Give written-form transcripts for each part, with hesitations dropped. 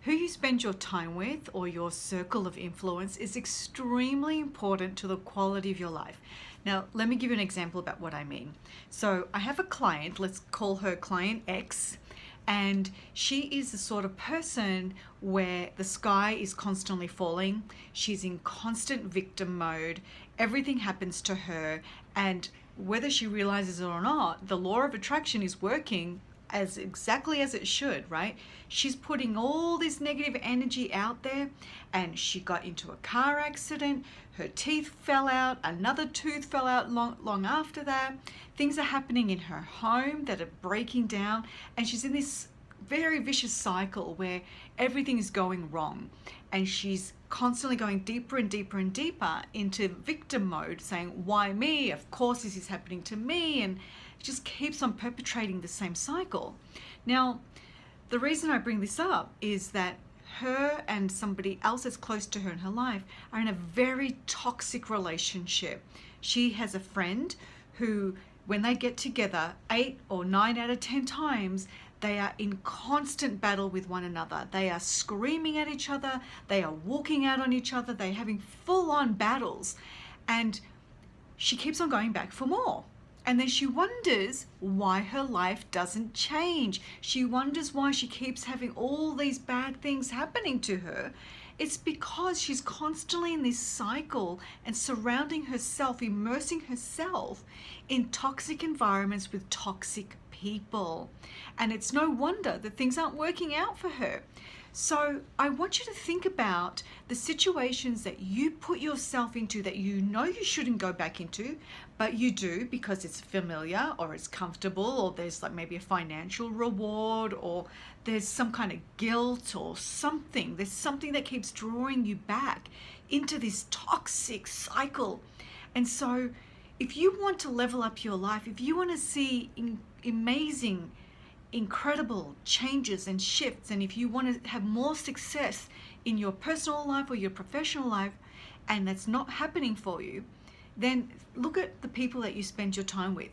Who you spend your time with or your circle of influence is extremely important to the quality of your life. Now, let me give you an example about what I mean. So I have a client, let's call her client X, and she is the sort of person where the sky is constantly falling. She's in constant victim mode. Everything happens to her, and whether she realizes it or not, the law of attraction is working as exactly as it should, right? She's putting all this negative energy out there, and she got into a car accident, her teeth fell out, another tooth fell out long after that. Things are happening in her home that are breaking down, and she's in this very vicious cycle where everything is going wrong, and she's constantly going deeper and deeper and deeper into victim mode, saying, why me? Of course this is happening to me, and just keeps on perpetrating the same cycle. Now, the reason I bring this up is that her and somebody else that's close to her in her life are in a very toxic relationship. She has a friend who, when they get together 8 or 9 out of 10 times, they are in constant battle with one another. They are screaming at each other. They are walking out on each other. They're having full-on battles. And she keeps on going back for more. And then she wonders why her life doesn't change. She wonders why she keeps having all these bad things happening to her. It's because she's constantly in this cycle and surrounding herself, immersing herself in toxic environments with toxic people. And it's no wonder that things aren't working out for her. So I want you to think about the situations that you put yourself into that you know you shouldn't go back into, but you do because it's familiar or it's comfortable, or there's like maybe a financial reward, or there's some kind of guilt or something. There's something that keeps drawing you back into this toxic cycle. And so if you want to level up your life, if you want to see amazing, incredible changes and shifts, and if you want to have more success in your personal life or your professional life, and that's not happening for you, then look at the people that you spend your time with.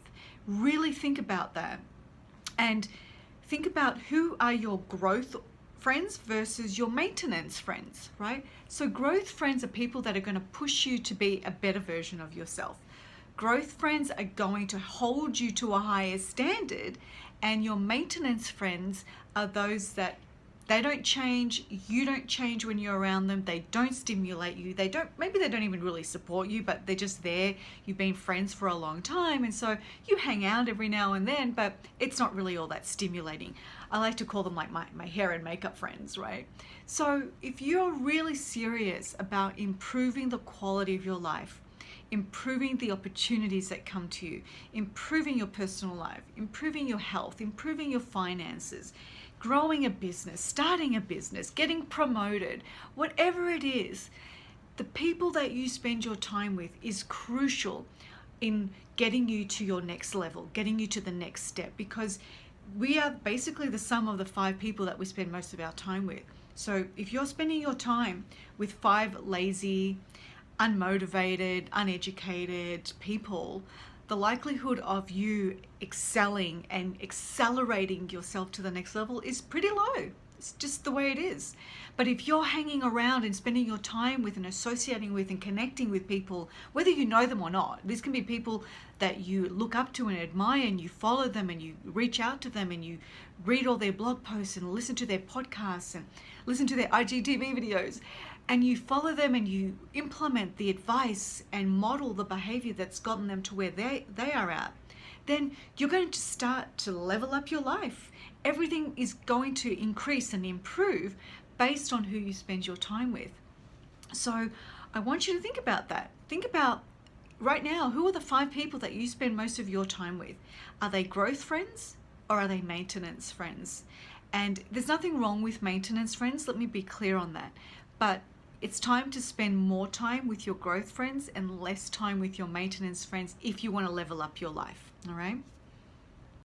Really think about that, and think about who are your growth friends versus your maintenance friends, right? So growth friends are people that are going to push you to be a better version of yourself. Growth friends are going to hold you to a higher standard, and your maintenance friends are those that they don't change, you don't change when you're around them, they don't stimulate you, maybe they don't even really support you, but they're just there. You've been friends for a long time, and so you hang out every now and then, but it's not really all that stimulating. I like to call them like my hair and makeup friends, right? So if you're really serious about improving the quality of your life, improving the opportunities that come to you, improving your personal life, improving your health, improving your finances, growing a business, starting a business, getting promoted, whatever it is, the people that you spend your time with is crucial in getting you to your next level, getting you to the next step, because we are basically the sum of the 5 people that we spend most of our time with. So if you're spending your time with 5 lazy, unmotivated, uneducated people, the likelihood of you excelling and accelerating yourself to the next level is pretty low. It's just the way it is. But if you're hanging around and spending your time with and associating with and connecting with people, whether you know them or not, these can be people that you look up to and admire, and you follow them and you reach out to them and you read all their blog posts and listen to their podcasts and listen to their IGTV videos, and you follow them and you implement the advice and model the behavior that's gotten them to where they are at, then you're going to start to level up your life. Everything is going to increase and improve based on who you spend your time with. So I want you to think about that. Think about right now, who are the 5 people that you spend most of your time with? Are they growth friends or are they maintenance friends? And there's nothing wrong with maintenance friends, let me be clear on that. But it's time to spend more time with your growth friends and less time with your maintenance friends if you want to level up your life, all right?